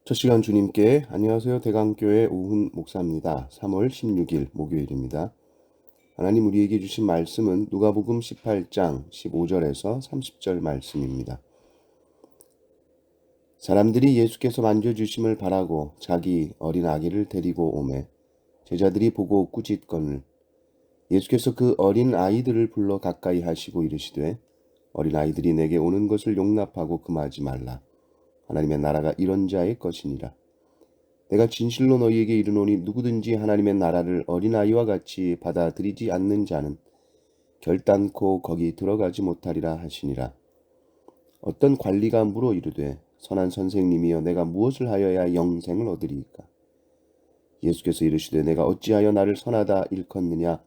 첫 시간 주님께 안녕하세요. 대강교회 오훈 목사입니다. 3월 16일 목요일입니다. 하나님 우리에게 주신 말씀은 누가복음 18장 15절에서 30절 말씀입니다. 사람들이 예수께서 만져주심을 바라고 자기 어린 아기를 데리고 오매 제자들이 보고 꾸짖거늘 예수께서 그 어린 아이들을 불러 가까이 하시고 이르시되 어린 아이들이 내게 오는 것을 용납하고 금하지 말라. 하나님의 나라가 이런 자의 것이니라. 내가 진실로 너희에게 이르노니 누구든지 하나님의 나라를 어린아이와 같이 받아들이지 않는 자는 결단코 거기 들어가지 못하리라 하시니라. 어떤 관리가 물어 이르되 선한 선생님이여 내가 무엇을 하여야 영생을 얻으리이까? 예수께서 이르시되 내가 어찌하여 나를 선하다 일컫느냐?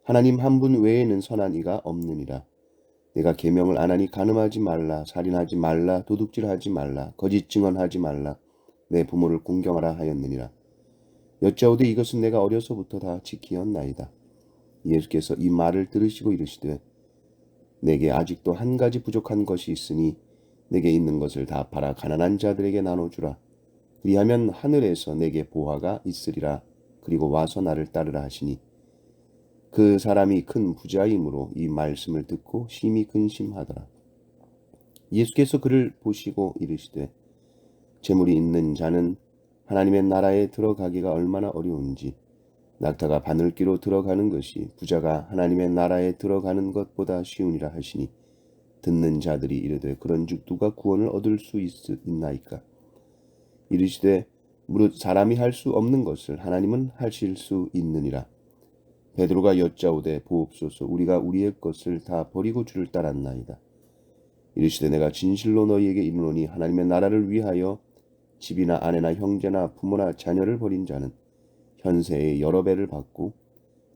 하나님 한 분 외에는 선한 이가 없느니라. 내가 계명을 안 하니 간음하지 말라, 살인하지 말라, 도둑질하지 말라, 거짓 증언하지 말라, 내 부모를 공경하라 하였느니라. 여짜오되 이것은 내가 어려서부터 다 지키었나이다. 예수께서 이 말을 들으시고 이르시되 내게 아직도 한 가지 부족한 것이 있으니 내게 있는 것을 다 팔아 가난한 자들에게 나눠주라. 그리하면 하늘에서 내게 보화가 있으리라. 그리고 와서 나를 따르라 하시니 그 사람이 큰 부자이므로 이 말씀을 듣고 심히 근심하더라. 예수께서 그를 보시고 이르시되 재물이 있는 자는 하나님의 나라에 들어가기가 얼마나 어려운지 낙타가 바늘귀로 들어가는 것이 부자가 하나님의 나라에 들어가는 것보다 쉬우니라 하시니 듣는 자들이 이르되 그런즉 누가 구원을 얻을 수 있나이까? 이르시되 무릇 사람이 할 수 없는 것을 하나님은 하실 수 있느니라. 베드로가 여짜오되 보옵소서 우리가 우리의 것을 다 버리고 주를 따랐나이다. 이르시되 내가 진실로 너희에게 이르노니 하나님의 나라를 위하여 집이나 아내나 형제나 부모나 자녀를 버린 자는 현세의 여러 배를 받고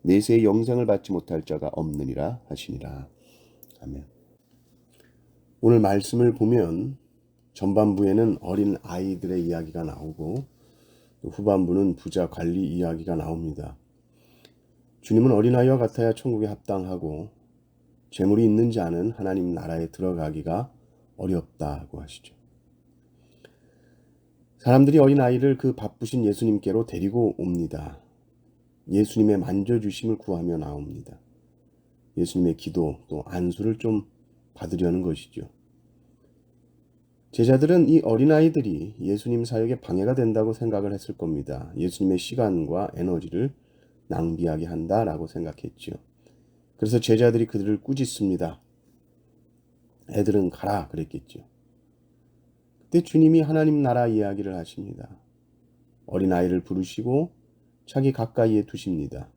내세의 영생을 받지 못할 자가 없느니라 하시니라. 아멘. 오늘 말씀을 보면 전반부에는 어린 아이들의 이야기가 나오고 후반부는 부자 관리 이야기가 나옵니다. 주님은 어린아이와 같아야 천국에 합당하고 재물이 있는 자는 하나님 나라에 들어가기가 어렵다고 하시죠. 사람들이 어린아이를 그 바쁘신 예수님께로 데리고 옵니다. 예수님의 만져주심을 구하며 나옵니다. 예수님의 기도 또 안수를 좀 받으려는 것이죠. 제자들은 이 어린아이들이 예수님 사역에 방해가 된다고 생각을 했을 겁니다. 예수님의 시간과 에너지를 낭비하게 한다라고 생각했죠. 그래서 제자들이 그들을 꾸짖습니다. 애들은 가라 그랬겠죠. 그때 주님이 하나님 나라 이야기를 하십니다. 어린아이를 부르시고 자기 가까이에 두십니다.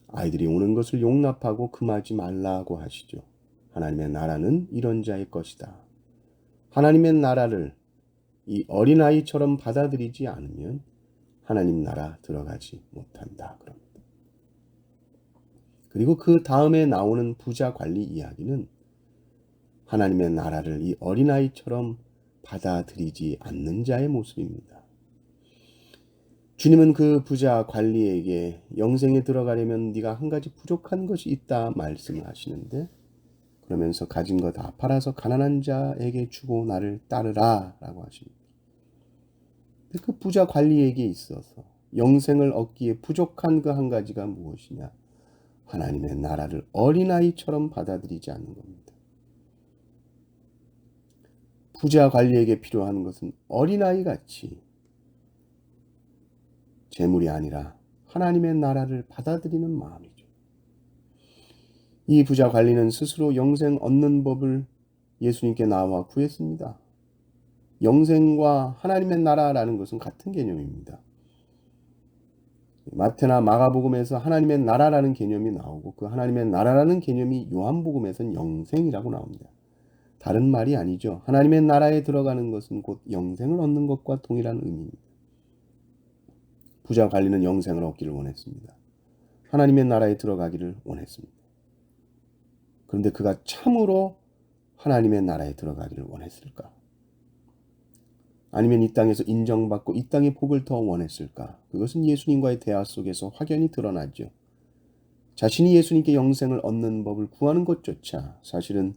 아이들이 오는 것을 용납하고 금하지 말라고 하시죠. 하나님의 나라는 이런 자의 것이다. 하나님의 나라를 이 어린아이처럼 받아들이지 않으면 하나님 나라 들어가지 못한다. 그럽니다. 그리고 그 다음에 나오는 부자 관리 이야기는 하나님의 나라를 이 어린아이처럼 받아들이지 않는 자의 모습입니다. 주님은 그 부자 관리에게 영생에 들어가려면 네가 한 가지 부족한 것이 있다 말씀을 하시는데 그러면서 가진 거 다 팔아서 가난한 자에게 주고 나를 따르라 라고 하십니다. 그 부자 관리에게 있어서 영생을 얻기에 부족한 그 한 가지가 무엇이냐? 하나님의 나라를 어린아이처럼 받아들이지 않는 겁니다. 부자 관리에게 필요한 것은 어린아이같이 재물이 아니라 하나님의 나라를 받아들이는 마음이죠. 이 부자 관리는 스스로 영생 얻는 법을 예수님께 나와 구했습니다. 영생과 하나님의 나라라는 것은 같은 개념입니다. 마태나 마가복음에서 하나님의 나라라는 개념이 나오고 그 하나님의 나라라는 개념이 요한복음에서는 영생이라고 나옵니다. 다른 말이 아니죠. 하나님의 나라에 들어가는 것은 곧 영생을 얻는 것과 동일한 의미입니다. 부자 관리는 영생을 얻기를 원했습니다. 하나님의 나라에 들어가기를 원했습니다. 그런데 그가 참으로 하나님의 나라에 들어가기를 원했을까? 아니면 이 땅에서 인정받고 이 땅의 복을 더 원했을까? 그것은 예수님과의 대화 속에서 확연히 드러나죠. 자신이 예수님께 영생을 얻는 법을 구하는 것조차 사실은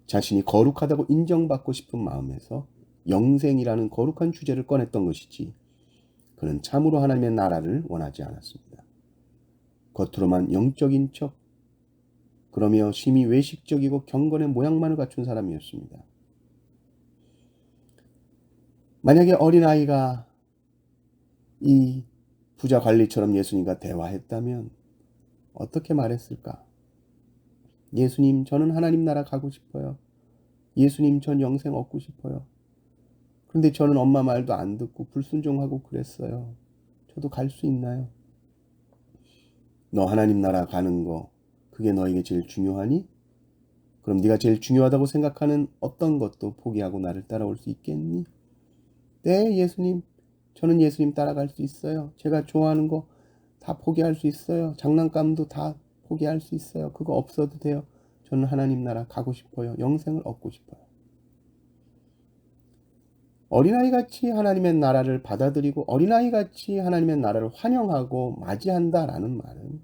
자신이 거룩하다고 인정받고 싶은 마음에서 영생이라는 거룩한 주제를 꺼냈던 것이지 그는 참으로 하나님의 나라를 원하지 않았습니다. 겉으로만 영적인 척 그러며 심히 외식적이고 경건의 모양만을 갖춘 사람이었습니다. 만약에 어린아이가 이 부자 관리처럼 예수님과 대화했다면 어떻게 말했을까? 예수님, 저는 하나님 나라 가고 싶어요. 예수님, 전 영생 얻고 싶어요. 그런데 저는 엄마 말도 안 듣고 불순종하고 그랬어요. 저도 갈 수 있나요? 너 하나님 나라 가는 거 그게 너에게 제일 중요하니? 그럼 네가 제일 중요하다고 생각하는 어떤 것도 포기하고 나를 따라올 수 있겠니? 네, 예수님. 저는 예수님 따라갈 수 있어요. 제가 좋아하는 거 다 포기할 수 있어요. 장난감도 다 포기할 수 있어요. 그거 없어도 돼요. 저는 하나님 나라 가고 싶어요. 영생을 얻고 싶어요. 어린아이같이 하나님의 나라를 받아들이고 어린아이같이 하나님의 나라를 환영하고 맞이한다라는 말은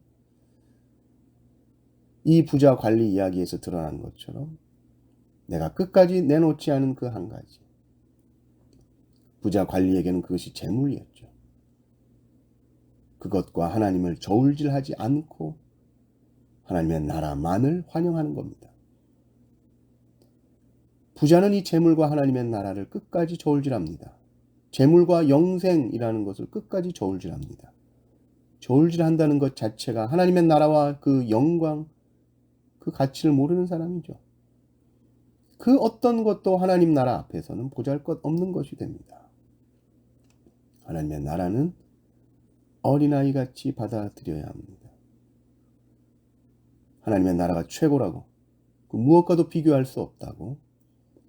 이 부자 관리 이야기에서 드러난 것처럼 내가 끝까지 내놓지 않은 그 한 가지. 부자 관리에게는 그것이 재물이었죠. 그것과 하나님을 저울질하지 않고 하나님의 나라만을 환영하는 겁니다. 부자는 이 재물과 하나님의 나라를 끝까지 저울질합니다. 재물과 영생이라는 것을 끝까지 저울질합니다. 저울질한다는 것 자체가 하나님의 나라와 그 영광, 그 가치를 모르는 사람이죠. 그 어떤 것도 하나님 나라 앞에서는 보잘것없는 것이 됩니다. 하나님의 나라는 어린아이같이 받아들여야 합니다. 하나님의 나라가 최고라고 그 무엇과도 비교할 수 없다고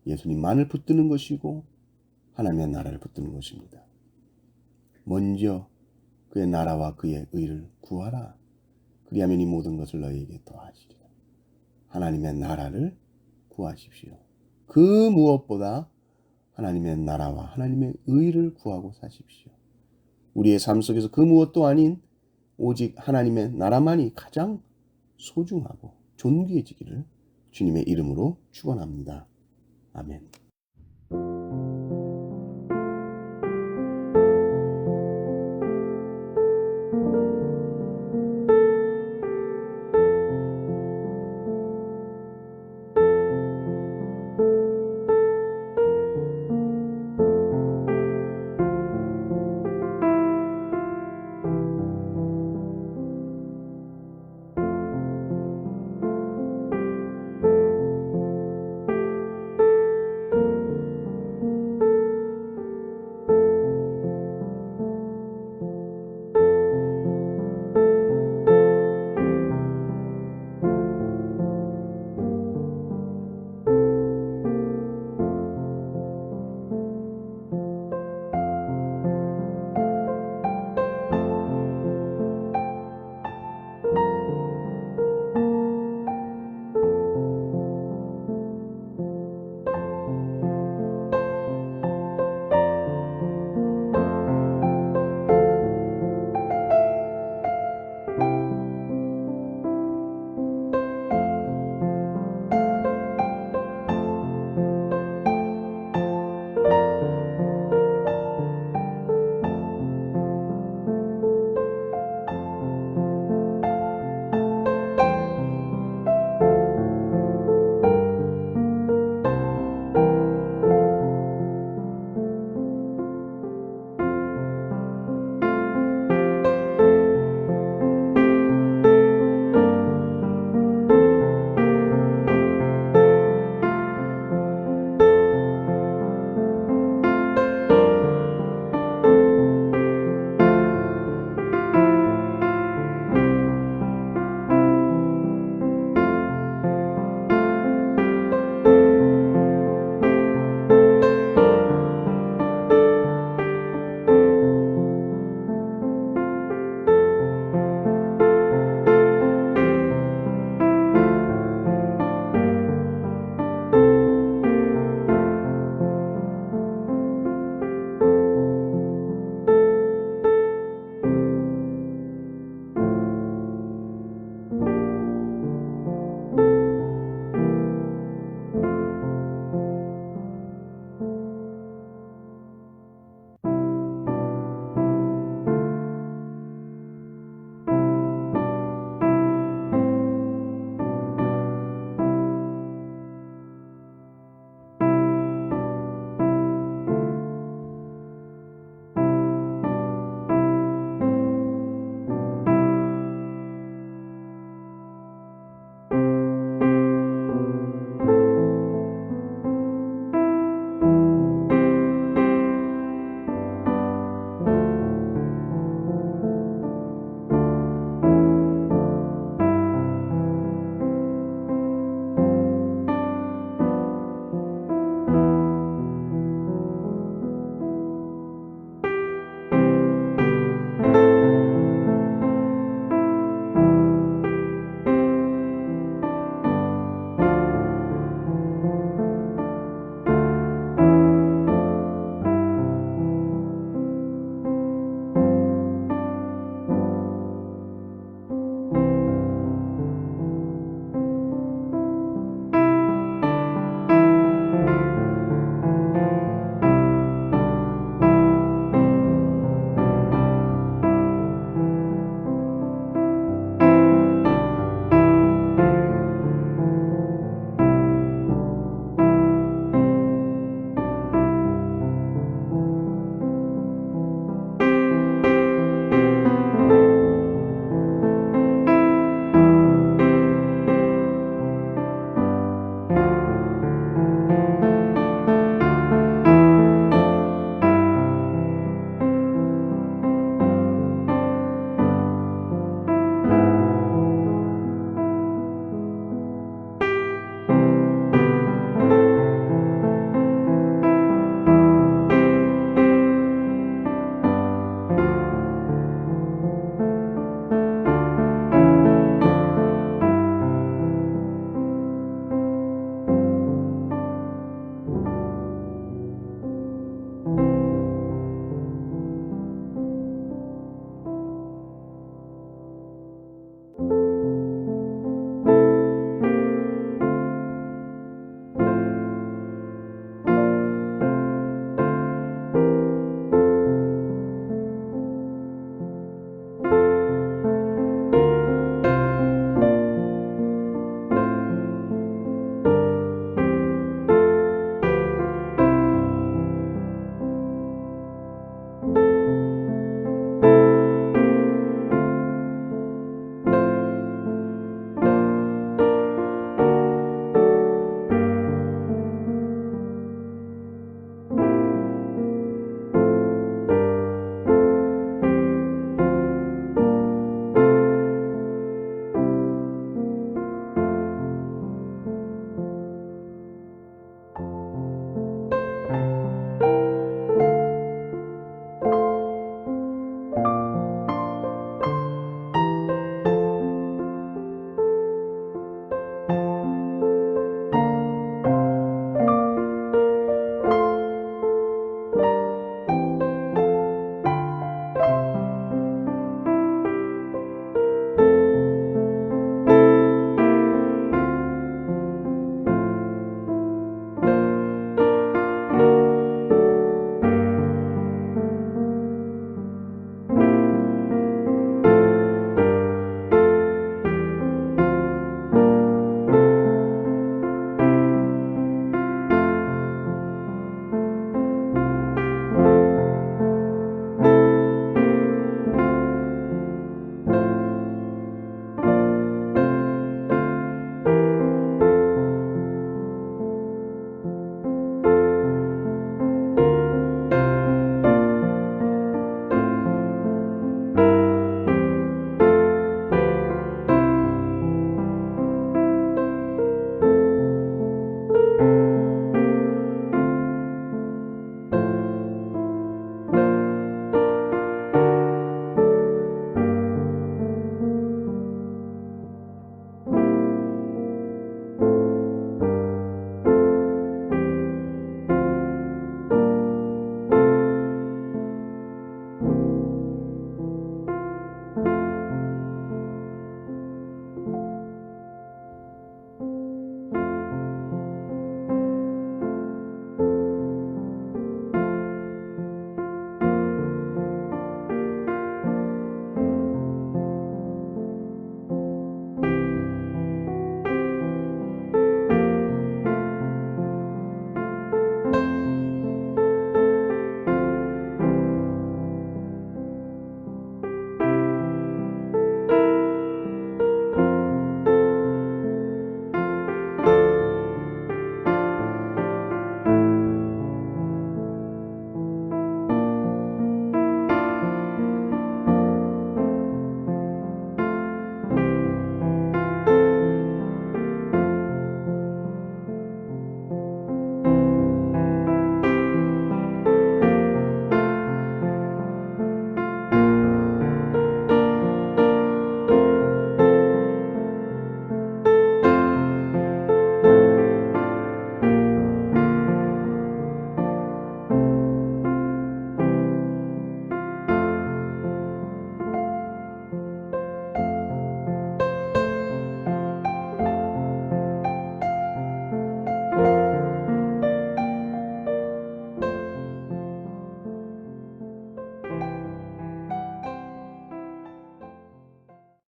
예수님만을 붙드는 것이고 하나님의 나라를 붙드는 것입니다. 먼저 그의 나라와 그의 의를 구하라. 그리하면 이 모든 것을 너희에게 더하시리라. 하나님의 나라를 구하십시오. 그 무엇보다 하나님의 나라와 하나님의 의를 구하고 사십시오. 우리의 삶 속에서 그 무엇도 아닌 오직 하나님의 나라만이 가장 소중하고 존귀해지기를 주님의 이름으로 축원합니다. 아멘.